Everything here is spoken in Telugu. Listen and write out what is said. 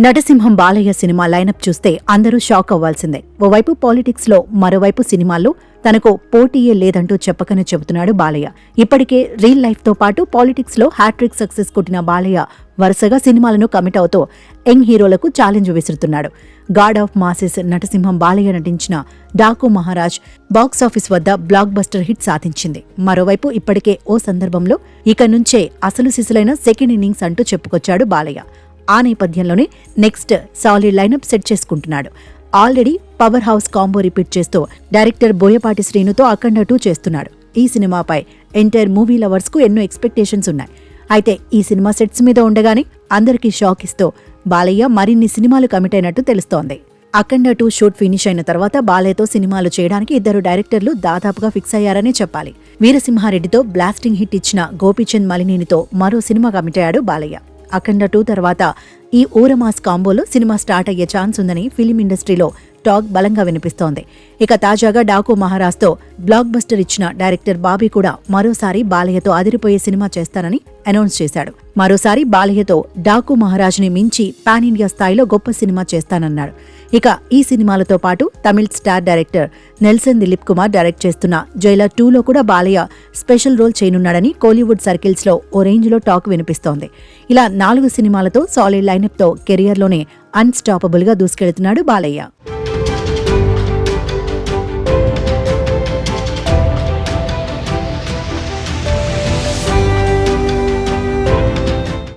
నటసింహం బాలయ్య సినిమా లైనప్ చూస్తే అందరూ షాక్ అవ్వాల్సిందే. ఓవైపు పాలిటిక్స్ లో, మరోవైపు సినిమాల్లో తనకు పోటీయే లేదంటూ చెప్పకనే చెబుతున్నాడు బాలయ్య. ఇప్పటికే రియల్ లైఫ్ తో పాటు పాలిటిక్స్ లో హ్యాట్రిక్ సక్సెస్ కొట్టిన బాలయ్య వరుసగా సినిమాలను కమిట్ అవుతూ యంగ్ హీరోలకు ఛాలెంజ్ విసురుతున్నాడు. గాడ్ ఆఫ్ మాసెస్ నటసింహం బాలయ్య నటించిన డాకు మహారాజ్ బాక్సాఫీస్ వద్ద బ్లాక్ బస్టర్ హిట్ సాధించింది. మరోవైపు ఇప్పటికే ఓ సందర్భంలో ఇక నుంచే అసలు సిసలైన సెకండ్ ఇన్నింగ్స్ అంటూ చెప్పుకొచ్చాడు బాలయ్య. ఆ నేపథ్యంలోనే నెక్స్ట్ సాలిడ్ లైనప్ సెట్ చేసుకుంటున్నాడు. Already power house combo repeat చేస్తూ డైరెక్టర్ బోయపాటి శ్రీనుతో అఖండ 2 చేస్తున్నాడు. ఈ సినిమాపై ఎంటైర్ మూవీ లవర్స్ కు ఎన్నో ఎక్స్పెక్టేషన్స్ ఉన్నాయి. అయితే ఈ సినిమా సెట్స్ మీద ఉండగానే అందరికీ షాక్ ఇస్తూ బాలయ్య మరిన్ని సినిమాలు కమిట్ అయినట్టు తెలుస్తోంది. అఖండ 2 షూట్ ఫినిష్ అయిన తర్వాత బాలయ్యతో సినిమాలు చేయడానికి 2 డైరెక్టర్లు దాదాపుగా ఫిక్స్ అయ్యారనే చెప్పాలి. వీరసింహారెడ్డితో బ్లాస్టింగ్ హిట్ ఇచ్చిన గోపీచంద్ మలినేనితో మరో సినిమా కమిట్ అయ్యాడు బాలయ్య. అఖండ 2 తర్వాత ఈ ఊరమాస్ కాంబోలో సినిమా స్టార్ట్ అయ్యే ఛాన్స్ ఉందని ఫిలిం ఇండస్ట్రీలో టాక్ బలంగా వినిపిస్తోంది. ఇక తాజాగా డాకు మహారాజ్తో బ్లాక్ బస్టర్ ఇచ్చిన డైరెక్టర్ బాబీ కూడా మరోసారి బాలయ్యతో అదిరిపోయే సినిమా చేస్తానని అనౌన్స్ చేశాడు. మరోసారి బాలయ్యతో డాకు మహారాజ్ని మించి పాన్ ఇండియా స్థాయిలో గొప్ప సినిమా చేస్తానన్నాడు. ఇక ఈ సినిమాలతో పాటు Tamil star director Nelson Dilip Kumar direct చేస్తున్న జైలర్ 2లో కూడా బాలయ్య స్పెషల్ రోల్ చేయనున్నాడని కోలీవుడ్ సర్కిల్స్ లో ఓ రేంజ్ లో టాక్ వినిపిస్తోంది. ఇలా 4 సినిమాలతో సాలిడ్ లైనప్ తో కెరియర్లోనే అన్స్టాపబుల్ గా దూసుకెళ్తున్నాడు బాలయ్య.